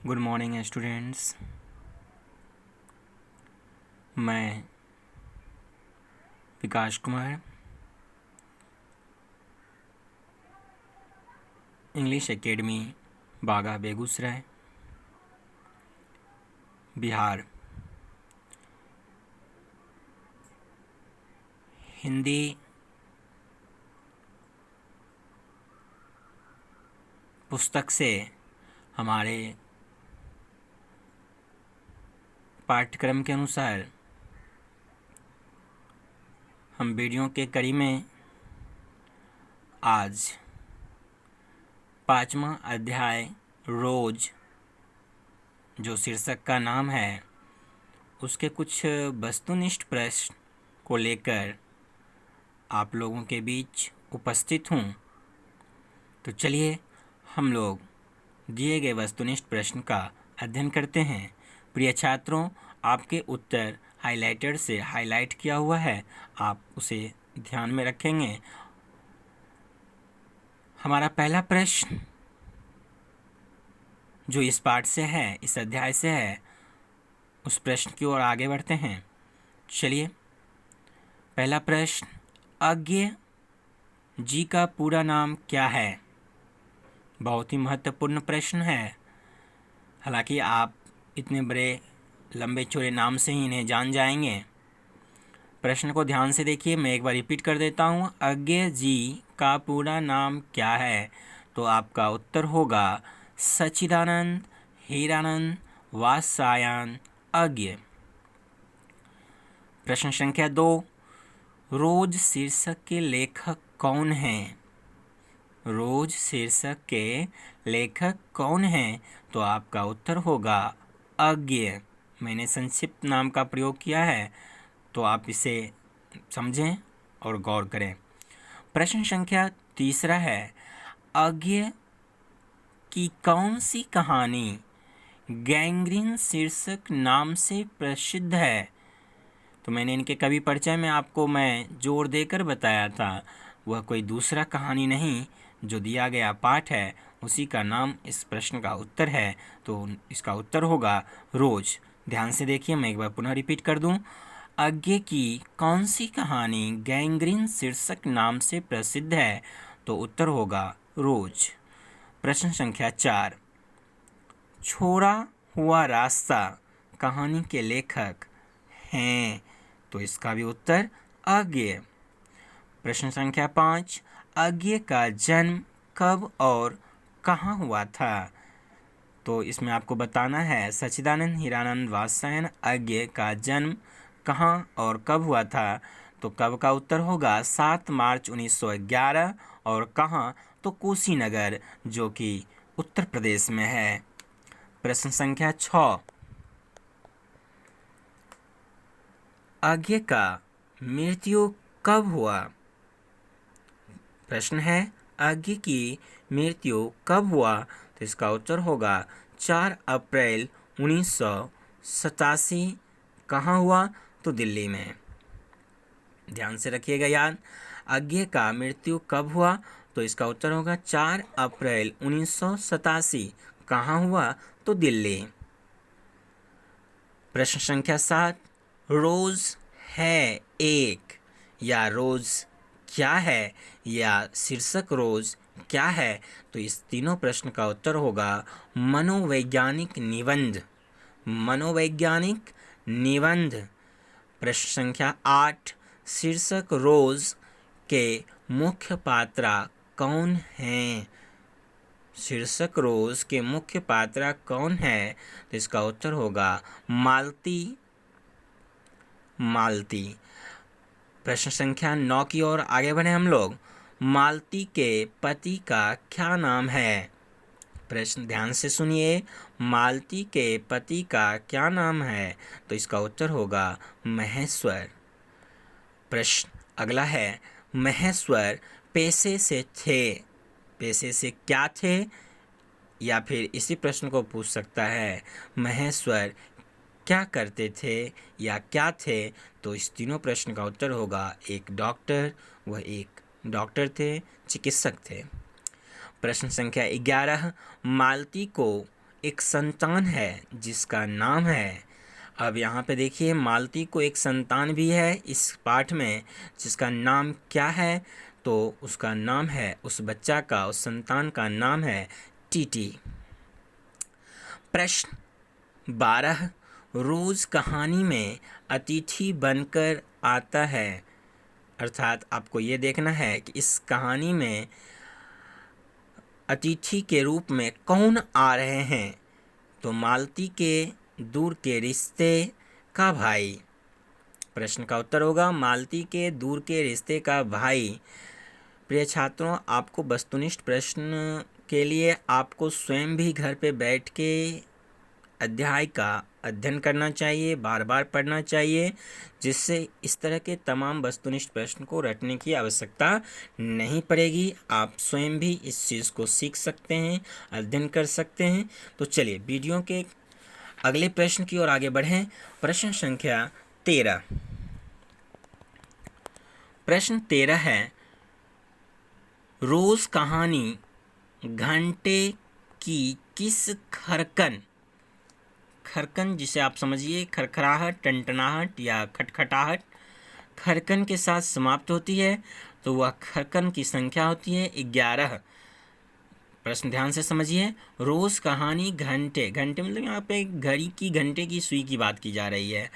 Good morning students. मैं विकास Kumar English academy बागा बेगूसराय बिहार हिंदी पुस्तक से हमारे पाठ्यक्रम के अनुसार हम वीडियो के कड़ी में आज 5वां अध्याय रोज जो शीर्षक का नाम है उसके कुछ वस्तुनिष्ठ प्रश्न को लेकर आप लोगों के बीच उपस्थित हूँ। तो चलिए हम लोग दिए गए वस्तुनिष्ठ प्रश्न का अध्ययन करते हैं। प्रिय छात्रों, आपके उत्तर हाइलाइटर से हाइलाइट किया हुआ है, आप उसे ध्यान में रखेंगे। हमारा पहला प्रश्न जो इस पाठ से है, इस अध्याय से है, उस प्रश्न की ओर आगे बढ़ते हैं। चलिए, पहला प्रश्न, अज्ञेय जी का पूरा नाम क्या है? बहुत ही महत्वपूर्ण प्रश्न है। हालांकि आप इतने बड़े लंबे चौड़े नाम से ही इन्हें जान जाएंगे। प्रश्न को ध्यान से देखिए, मैं एक बार रिपीट कर देता हूँ। अज्ञेय जी का पूरा नाम क्या है? तो आपका उत्तर होगा सच्चिदानंद हीरानंद वात्स्यायन अज्ञेय। प्रश्न संख्या 2, रोज शीर्षक के लेखक कौन हैं? रोज शीर्षक के लेखक कौन हैं? तो आपका उत्तर होगा अज्ञेय। मैंने संक्षिप्त नाम का प्रयोग किया है, तो आप इसे समझें और गौर करें। प्रश्न संख्या 3 है, अज्ञेय की कौन सी कहानी गैंग्रीन शीर्षक नाम से प्रसिद्ध है? तो मैंने इनके कवि परिचय में आपको मैं जोर देकर बताया था, वह कोई दूसरा कहानी नहीं, जो दिया गया पाठ है उसी का नाम इस प्रश्न का उत्तर है। तो इसका उत्तर होगा रोज। ध्यान से देखिए, मैं एक बार पुनः रिपीट कर दूं। अज्ञेय की कौन सी कहानी गैंग्रीन शीर्षक नाम से प्रसिद्ध है? तो उत्तर होगा रोज। प्रश्न संख्या 4, छोड़ा हुआ रास्ता कहानी के लेखक हैं? तो इसका भी उत्तर अज्ञेय। प्रश्न संख्या 5, अज्ञेय का जन्म कब और कहाँ हुआ था? तो इसमें आपको बताना है सच्चिदानंद हीरानंद वात्स्यायन अज्ञेय का जन्म कहाँ और कब हुआ था? तो कब का उत्तर होगा 7 मार्च 1911 और कहाँ? तो कुशीनगर, जो कि उत्तर प्रदेश में है। प्रश्न संख्या 6, अज्ञेय का मृत्यु कब हुआ? प्रश्न है, अज्ञेय की मृत्यु कब हुआ? तो इसका उत्तर होगा 4 अप्रैल 1987। कहाँ हुआ? तो दिल्ली में। ध्यान से रखिएगा याद, अज्ञेय का मृत्यु कब हुआ? तो इसका उत्तर होगा 4 अप्रैल 1987। कहाँ हुआ? तो दिल्ली। प्रश्न संख्या 7, रोज है एक या रोज क्या है या शीर्षक रोज क्या है? तो इस तीनों प्रश्न का उत्तर होगा मनोवैज्ञानिक निबंध। मनोवैज्ञानिक निबंध। प्रश्न संख्या 8, शीर्षक रोज के मुख्य पात्रा कौन हैं? शीर्षक रोज के मुख्य पात्रा कौन है? तो इसका उत्तर होगा मालती। मालती। प्रश्न संख्या 9 की ओर आगे बढ़े हम लोग। मालती के पति का क्या नाम है? प्रश्न ध्यान से सुनिए, मालती के पति का क्या नाम है? तो इसका उत्तर होगा महेश्वर। प्रश्न अगला है, महेश्वर पेशे से थे, पेशे से क्या थे? या फिर इसी प्रश्न को पूछ सकता है, महेश्वर क्या करते थे या क्या थे? तो इस तीनों प्रश्न का उत्तर होगा एक डॉक्टर, वह एक डॉक्टर थे, चिकित्सक थे। प्रश्न संख्या 11, मालती को एक संतान है जिसका नाम है, अब यहाँ पे देखिए मालती को एक संतान भी है इस पाठ में, जिसका नाम क्या है? तो उसका नाम है, उस बच्चा का, उस संतान का नाम है टीटी। प्रश्न 12, रोज कहानी में अतिथि बनकर आता है, अर्थात आपको ये देखना है कि इस कहानी में अतिथि के रूप में कौन आ रहे हैं? तो मालती के दूर के रिश्ते का भाई। प्रश्न का उत्तर होगा मालती के दूर के रिश्ते का भाई। प्रिय छात्रों, आपको वस्तुनिष्ठ प्रश्न के लिए आपको स्वयं भी घर पे बैठ के अध्याय का अध्ययन करना चाहिए, बार बार पढ़ना चाहिए, जिससे इस तरह के तमाम वस्तुनिष्ठ प्रश्न को रटने की आवश्यकता नहीं पड़ेगी। आप स्वयं भी इस चीज़ को सीख सकते हैं, अध्ययन कर सकते हैं। तो चलिए वीडियो के अगले प्रश्न की ओर आगे बढ़ें। प्रश्न संख्या 13। प्रश्न 13 है, रोज कहानी घंटे की किस खरकन जिसे आप समझिए खरखराहट, टनटनाहट या खटखटाहट, खरकन के साथ समाप्त होती है? तो वह खरकन की संख्या होती है 11। प्रश्न ध्यान से समझिए। रोज कहानी घंटे मतलब यहाँ पे घड़ी की घंटे की सुई की बात की जा रही है।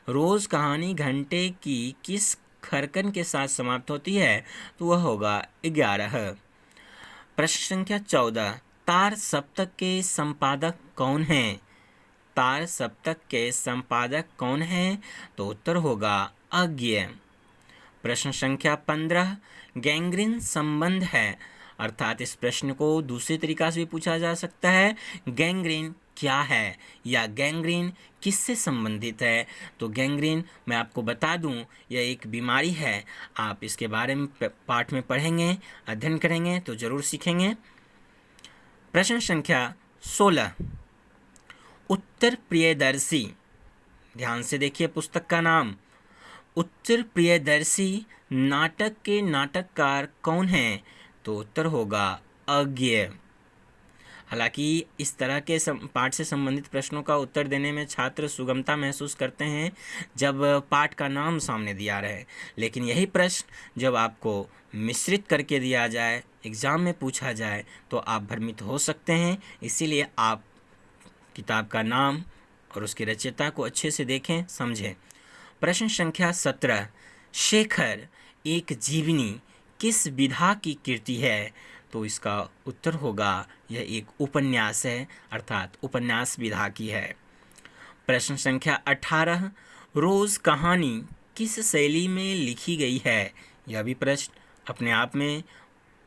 रोज कहानी घंटे की किस खरकन के साथ समाप्त होती है? तो वह होगा 11। प्रश्न संख्या 14, तार सप्तक के संपादक कौन हैं? तार सप्तक के संपादक कौन हैं? तो उत्तर होगा अज्ञेय। प्रश्न संख्या 15, गैंग्रीन संबंध है, अर्थात इस प्रश्न को दूसरे तरीका से भी पूछा जा सकता है, गैंग्रीन क्या है या गैंग्रीन किससे संबंधित है? तो गैंग्रीन मैं आपको बता दूं, यह एक बीमारी है। आप इसके बारे में पाठ में पढ़ेंगे, अध्ययन करेंगे तो जरूर सीखेंगे। प्रश्न संख्या 16, उत्तर प्रियदर्शी, ध्यान से देखिए पुस्तक का नाम। उत्तर प्रियदर्शी नाटक के नाटककार कौन हैं? तो उत्तर होगा अज्ञेय। हालांकि इस तरह के पाठ से संबंधित प्रश्नों का उत्तर देने में छात्र सुगमता महसूस करते हैं जब पाठ का नाम सामने दिया रहे, लेकिन यही प्रश्न जब आपको मिश्रित करके दिया जाए, एग्ज़ाम में पूछा जाए, तो आप भ्रमित हो सकते हैं। इसीलिए आप किताब का नाम और उसकी रचयिता को अच्छे से देखें, समझें। प्रश्न संख्या 17, शेखर एक जीवनी किस विधा की कृति है? तो इसका उत्तर होगा यह एक उपन्यास है, अर्थात उपन्यास विधा की है। प्रश्न संख्या 18, रोज कहानी किस शैली में लिखी गई है? यह भी प्रश्न अपने आप में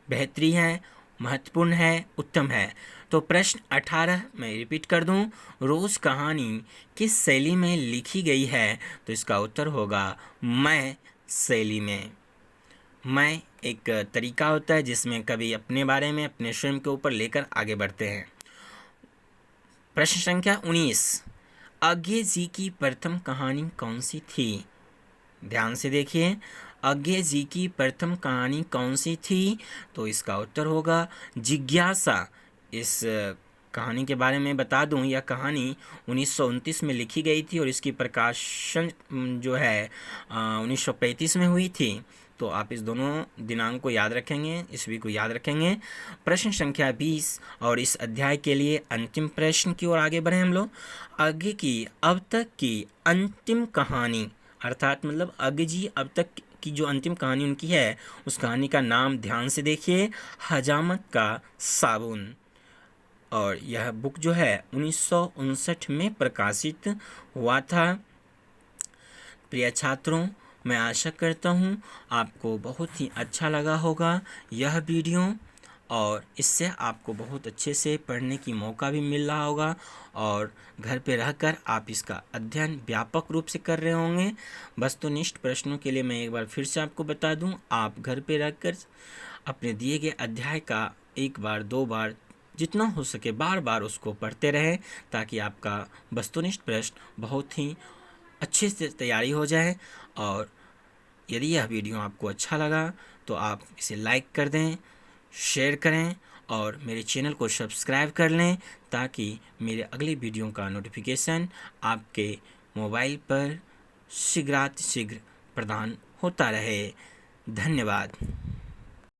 बेहतरीन है, महत्वपूर्ण है, उत्तम है। तो प्रश्न 18 मैं रिपीट कर दूं, रोज कहानी किस शैली में लिखी गई है? तो इसका उत्तर होगा मैं शैली में। मैं एक तरीका होता है जिसमें कवि अपने बारे में, अपने स्वयं के ऊपर लेकर आगे बढ़ते हैं। प्रश्न संख्या 19, अज्ञेय जी की प्रथम कहानी कौन सी थी? ध्यान से देखिए, अज्ञेय जी की प्रथम कहानी कौन सी थी? तो इसका उत्तर होगा जिज्ञासा। इस कहानी के बारे में बता दूं, यह कहानी 1929 में लिखी गई थी और इसकी प्रकाशन जो है 1935 में हुई थी। तो आप इस दोनों दिनांक को याद रखेंगे, ईस्वी को याद रखेंगे। प्रश्न संख्या 20 और इस अध्याय के लिए अंतिम प्रश्न की ओर आगे बढ़े हम लोग। अज्ञेय की अब तक की अंतिम कहानी, अर्थात मतलब अज्ञेय जी अब तक की जो अंतिम कहानी उनकी है, उस कहानी का नाम ध्यान से देखिए, हजामत का साबुन। और यह बुक जो है 1959 में प्रकाशित हुआ था। प्रिय छात्रों, मैं आशा करता हूँ आपको बहुत ही अच्छा लगा होगा यह वीडियो, और इससे आपको बहुत अच्छे से पढ़ने की मौका भी मिल रहा होगा और घर पे रहकर आप इसका अध्ययन व्यापक रूप से कर रहे होंगे। वस्तुनिष्ठ प्रश्नों के लिए मैं एक बार फिर से आपको बता दूं, आप घर पे रहकर अपने दिए गए अध्याय का एक बार, दो बार, जितना हो सके बार बार उसको पढ़ते रहें, ताकि आपका वस्तुनिष्ठ प्रश्न बहुत ही अच्छे से तैयारी हो जाए। और यदि यह वीडियो आपको अच्छा लगा तो आप इसे लाइक कर दें, शेयर करें और मेरे चैनल को सब्सक्राइब कर लें ताकि मेरे अगले वीडियो का नोटिफिकेशन आपके मोबाइल पर शीघ्रातिशीघ्र प्रदान होता रहे। धन्यवाद।